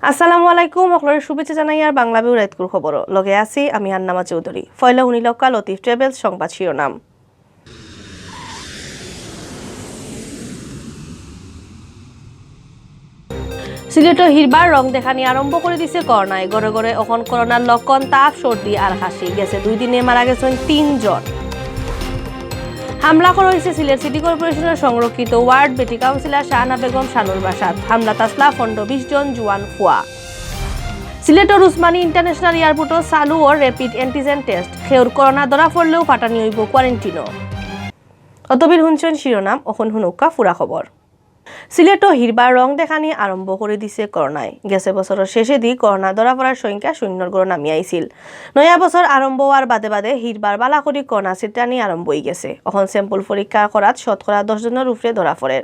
আসসালামু আলাইকুম সকলের শুভেচ্ছা জানাই আর বাংলাভিউ রাতকুর খবর লগে আছি আমি আন্নামা চৌধুরী ফয়লা উনিলক্কা লতিফ ট্রাভেলস সংবাদ শিরোনাম। সিলেটর হিরবার রং দেখানি আরম্ভ করে দিছে করোনায়। গড়ে গড়ে এখন করোনার লক্ষণ তাপ, সর্দি আর হাসি। গেছে 2 দিনে মারা গেছেন 3 জন। হামলা করা হয়েছে সিলেট সিটি কর্পোরেশনের সংরক্ষিত ওয়ার্ড বেটি কাউন্সিলর শাহানা বেগম শানুর বাসাত। হামলা তাসলা ফন্ড 20 জন জুয়ান ফুয়া। সিলেটর উসমানী ইন্টারন্যাশনাল এয়ারপোর্টত চালু ও রেপিড এন্টিজেন টেস্ট। খেউর করোনা ধরা পড়লেও পাঠানি হইব কোয়ারেন্টিনও। অতবির শুনছেন শিরোনাম, এখন হুনুকা ফুরা খবর। সিলেটও হিরবার রং দেখানি আরম্ভ করে দিছে করোনায়। গেছে বছরের শেষে দি করোনা ধরা পড়ার সংখ্যা শূন্যর গড় নামি আইছিল। নয়া বছর আরম্ভ হওয়ার বাদে বাদে হিরবার বালা করি করোনা ছিটানি আরম্ভ হয়ে গেছে। এখন স্যাম্পল পরীক্ষা করাত শতকরা 10 জনের উপরে ধরা পড়ে।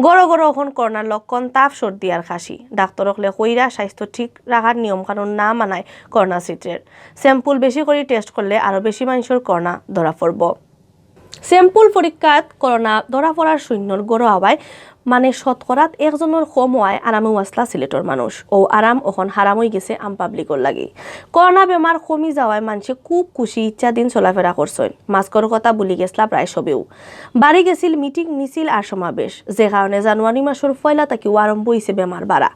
গড় গড় এখন করোনার লক্ষণ তাপ, সর্দি আর খাসি। ডাক্তার হলে কইরা স্বাস্থ্য ঠিক রাখার নিয়ম কানুন না মানায় করোনা ছিটের। স্যাম্পল বেশি করে টেস্ট করলে আরো বেশি মানুষের করোনা ধরা পড়ব। স্যাম্পল পরীক্ষাত করোনা ধরা পড়ার শূন্যর গড় হওয়ায় মানে শতকরাত 1 জনের কম হওয়ায় আরামেও আসলা সিলেটর মানুষ। ও আরাম এখন হারাম হয়ে গেছে আম পাবলিকর লাগে। করোনা বেমার কমি যাওয়ায় মানুষে খুব খুশি ইচ্ছা দিন চলাফেরা করছেন। মাস্কর কথা বলি গেছলা প্রায় সবেও। বাড়ি গেছিল মিটিং, মিছিল আর সমাবেশ, যে কারণে জানুয়ারি মাসের 1 তাকিও আরম্ভ হয়েছে বেমার বাড়া।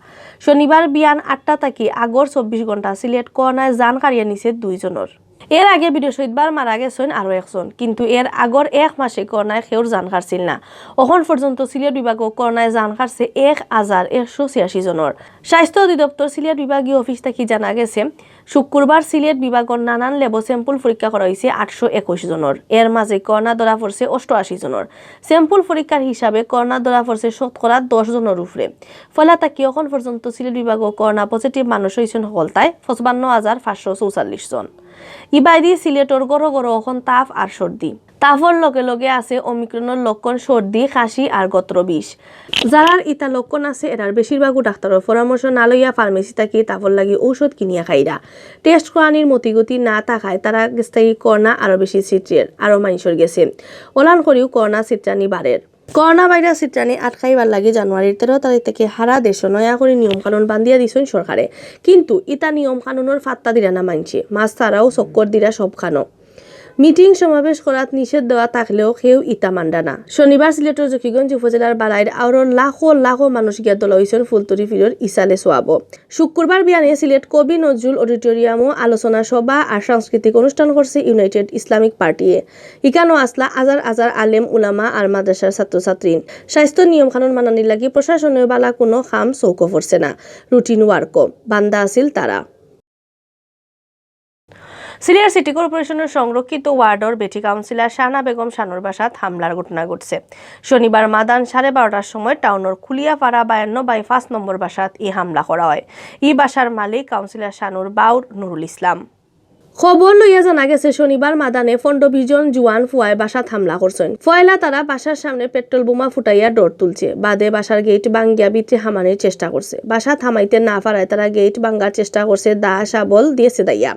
শনিবার বিয়ান 8টা তাকি আগর 24 ঘন্টা সিলেট করোনায় জান কারিয়ে নিছে 2 জনের। এর আগে বৃহস্পতিবার মারা গেছেন আরো 1 জন, কিন্তু এর আগর 1 মাসে করোনায় খেউর জান খারছিল না। এখন পর্যন্ত সিলেট বিভাগ করোনায় জান খারছে 1186 জনের। স্বাস্থ্য অধিদপ্তর সিলেট বিভাগীয় অফিস থেকে জানা গেছে শুক্রবার সিলেট বিভাগের নানান ল্যাব স্যাম্পল পরীক্ষা করা হয়েছে 821 জনের। এর মাঝে করোনা ধরা পড়ছে 88 জনের। স্যাম্পল পরীক্ষার হিসাবে করোনা ধরা পড়ছে শতকরা 10 জনের উপরে। ফলে তাকে এখন পর্যন্ত সিলেট বিভাগ করোনা পজিটিভ মানুষ হয়েছেন হলতায় 55,544 জন। ইবাইদি সিলেটর গড় গড় এখন তাপ আর সর্দি। তাপর লগে লগে আছে অমিক্রনের লক্ষণ সর্দি, খাসি আর গত্র বিষ। যারার ইতা লক্ষণ আছে এরার বেশিরভাগও ডাক্তারের পরামর্শ না লইয়া ফার্মেসি থাকি তাপর লাগি ঔষধ কিনিয়া খাইরা। টেস্ট করানির মতিগতি না থাকায় তারা গেস্তাই করোনা আরো বেশি ছিট্রের আরো মানুষের গেছে। ওলান করিও করোনা ছিট্রানি বাড়ের। করোনা ভাইরাস ছিট্রানি আটকাইবার লাগে জানুয়ারির 13 তারিখ থেকে হারা দেশ নয়া করে নিয়ম কানুন বান্ধিয়া দিছেন সরকারে। কিন্তু ইতা নিয়ম কানুনের ফাত্তা দিরা না মানছে। মাছ তারাও চক্কর দিরা সব খানো। মিটিং সমাবেশ করাত নিষেধ দেওয়া থাকলেও কেউ ইতা মান্ডা না। শনিবার সিলেটের জকিগঞ্জ উপজেলার বালাইর আরো লাখো লাখো মানুষ গিয়া দল হইছেন ফুলতরি ফিরর ইসালে সোয়াব। শুক্রবার বিয়ানে সিলেট কবি নজরুল অডিটোরিয়ামও আলোচনা সভা আর সাংস্কৃতিক অনুষ্ঠান করছে ইউনাইটেড ইসলামিক পার্টিয়ে। ইকানো আসলা আজার আজার আলেম উলামা আর মাদ্রাসার ছাত্রছাত্রী। স্বাস্থ্য নিয়ম কানুন মানানির লাগি প্রশাসনীয় বালা কোনো খাম চৌকো পড়ছে না। রুটিন ওয়ার্ক বান্দা আছিল তারা। সিলেট সিটি কর্পোরেশনের সংরক্ষিত ওয়ার্ডর বেটি কাউন্সিলর শাহানা বেগম শানুর বাসাত হামলার ঘটনা ঘটছে। শনিবার মাদান 12:30টার সময় টাউনের খুলিয়াপাড়া 52/5 নম্বর বাসাত এই হামলা করা হয়। এই বাসার মালিক কাউন্সিলর শানুর বাউর নুরুল ইসলাম। খবর লইয়া জানা গেছে শনিবার মাদানে 15-20 জন জুয়ান ফুয়ায় বাসাত হামলা করছেন। ফয়লা তারা বাসার সামনে পেট্রোল বোমা ফুটাইয়া ডর তুলছে। বাদে বাসার গেট ভাঙ্গিয়া ভিতরে হামানোর চেষ্টা করছে। বাসা থামাইতে না পারায় তারা গেট ভাঙ্গার চেষ্টা করছে দা শাবল দিয়ে সেদাইয়া।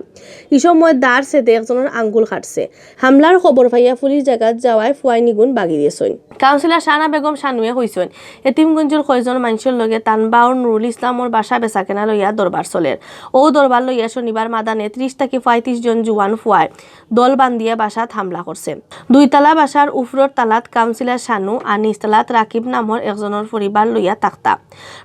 এই সময় দাঁড় সেদে একজনের আঙ্গুল কাটছে। হামলার খবর পাইয়া পুলিশ জায়গাত যাওয়ায় ফুয়াই নিগুণ বাগি দিয়েছেন। কাউন্সিলর শাহানা বেগম শানুয়ে কইছেন এতিমগঞ্জের কয়জন মানুষের লগে তানবাউর নুরুল ইসলামর বাসা বেচা কেনা লইয়া দরবার চলের। ও দরবার লইয়া শনিবার মাদানে 30 থেকে 35 জন জুয়ান ফুয়ায় দল বান্ধিয়া বাসাত হামলা করছে। 2 তালা বাসার উপরের তালাত কাউন্সিলর শানু আর নিচতলাত রাকিব নামর একজনের পরিবার লইয়া থাকতা।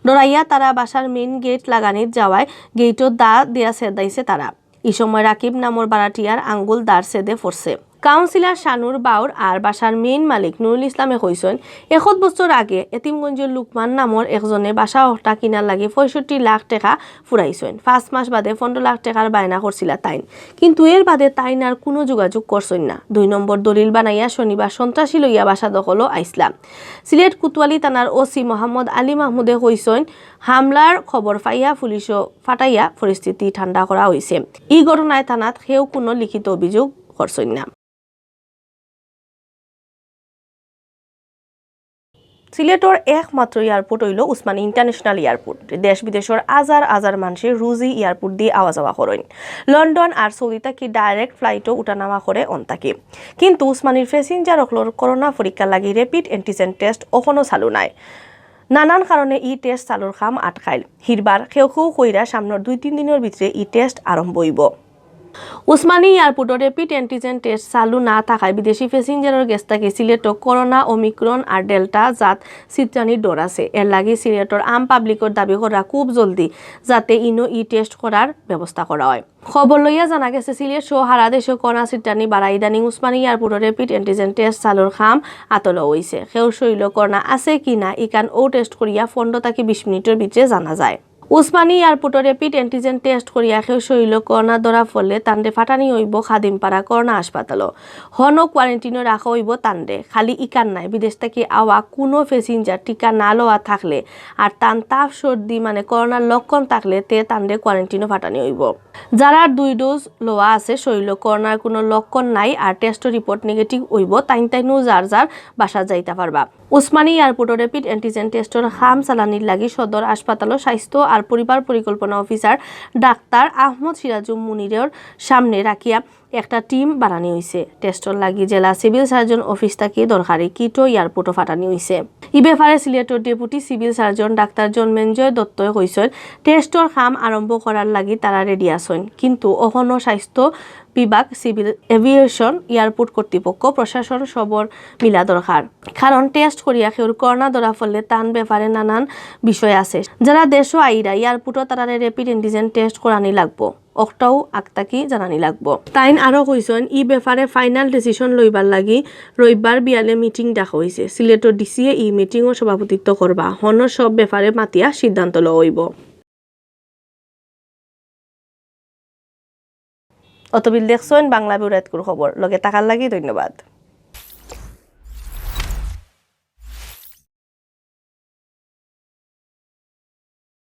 ডরাইয়া তারা বাসার মেইন গেট লাগানিত যাওয়ায় গেটত দা দিয়া সেদাইছে তারা। এই সময় রাকিব নামর বারাটিয়ার আঙ্গুল দাঁড় সেদে পড়ছে। কাউন্সিলর শানুর বাউর আর বাসার মেইন মালিক নুরুল ইসলামে কইছেন 1 বছর আগে এতিমগঞ্জের লুকমান নামর একজনে বাসা হটা কিনার লাগে 65 লাখ টাকা ফুরাইছেন। 5 মাস বাদে 15 লাখ টাকার বায়না করছিল তাইন, কিন্তু এর বাদে তাইন আর কোনো যোগাযোগ করছেন না। 2 নম্বর দলিল বানাইয়া শনিবার সন্ত্রাসী লইয়া বাসা দখলও আইসলাম। সিলেট কোতোয়ালি থানার ওসি মোহাম্মদ আলী মাহমুদে কইছেন হামলার খবর পাইয়া পুলিশও ফাটাইয়া পরিস্থিতি ঠান্ডা করা হয়েছে। এই ঘটনায় থানাত কেউ কোনো লিখিত অভিযোগ করছেন না। সিলেটর একমাত্র এয়ারপোর্ট হইল উসমানী ইন্টারন্যাশনাল এয়ারপোর্ট। দেশ বিদেশের হাজার হাজার মানুষের রুজি এয়ারপোর্ট দিয়ে আওয়া যাওয়া করেন। লন্ডন আর সৌদি থাকি ডাইরেক্ট ফ্লাইটও উঠানামা করে অন্তাকে। কিন্তু উসমানীর প্যাসেঞ্জার অকলর করোনা পরীক্ষা লাগি রেপিড এন্টিজেন টেস্ট এখনো চালু নাই। নানান কারণে ই টেস্ট চালুর কাম আটকাইল। হিরবার কেউ কইরা সামনের 2-3 দিনের ভিতরে ই টেস্ট আরম্ভ হইব। উসমানী এয়ারপোর্টে রেপিড অ্যান্টিজেন টেস্ট চালু না থাকায় বিদেশি প্যাসেঞ্জারের গেছ থেকে সিলেটত করোনা, ওমিক্রন আর ডেল্টা জাত চিত্রানির ডর আছে। এর লাগে সিলেটর আম পাবলিকর দাবি করা খুব জলদি যাতে ইনো ই টেস্ট করার ব্যবস্থা করা হয়। খবর লইয়া জানা গেছে সিলেট সহ সারা দেশে করোনা চিত্রানি বাড়া ইদানিং উসমানী এয়ারপোর্টে রেপিড অ্যান্টিজেন টেস্ট চালুর খাম আতল হইছে। কেউ শৈল করোনা আছে কি না ইকান ও টেস্ট করিয়া 15 থেকে 20 মিনিটের ভিতরে জানা যায়। উসমানী এয়ারপোর্টে রেপিড অ্যান্টিজেন টেস্ট করিয়া কেউ শৈল করোনা ধরা ফলে তান্ডে ফাটানি হইব খাদিমপাড়া করোনা হাসপাতালও। হন কোয়ারেন্টিনে রাখা হইব তান্ডে। খালি ইকান নাই, বিদেশ থেকে আওয়া কোনো প্যাসেঞ্জার টিকা না লওয়া থাকলে আর তান তাপ সর্দি মানে করোনার লক্ষণ থাকলে তে তান্ডে কোয়ারেন্টিনে ফাটানি হইব। যারা 2 ডোজ লওয়া আছে শৈল করোনার কোনো লক্ষণ নাই আর টেস্ট রিপোর্ট নেগেটিভ হইব তাইনু যার বাসা যাইতে পারবা। উসমানী এয়ারপোর্টে রেপিড অ্যান্টিজেন টেস্টের খাম চালানির লাগি সদর হাসপাতালের স্বাস্থ্য আর পরিবার পরিকল্পনা অফিসার ডাক্তার আহমদ সিরাজুম মুনিরের সামনে রাখিয়া একটা টিম বানানি হয়েছে। টেস্টর লাগি জেলা সিভিল সার্জন অফিস থেকে দরকারি কিটও এয়ারপোর্টও ফাটানি হয়েছে। ই ব্যাপারে সিলেটের deputy civil surgeon doctor Janmejay দত্তই কইছেন টেস্টর কাম আরম্ভ করার লাগি তারা রেডি আছেন, কিন্তু অহনো স্বাস্থ্য বিভাগ, সিভিল এভিয়েশন, এয়ারপোর্ট কর্তৃপক্ষ, প্রশাসন সবর মিলা দরকার। কারণ টেস্ট করিয়া কেউ করোনা ধরা ফলে তান ব্যাপারে নানান বিষয় আছে। যারা দেশও আইরা এয়ারপোর্টও তারা রেপিড অ্যান্টিজেন টেস্ট করানি লাগবো, অকটাও আকতাকি জানানি লাগবো। তাইন আরো কইছেন ই ব্যাপারে ফাইনাল ডিসিশন লইবার লাগি রবিবার বিয়ালে মিটিং ডাকা হয়েছে। সিলেটর ডিসিএ ই মিটিংও সভাপতিত্ব করবা। হন সব ব্যাপারে মাতিয়া সিদ্ধান্ত লওয়া হইব। অতবিল দেখছেন বাংলা বিউরাতকুর খবর। লগে থাকার লাগি ধন্যবাদ।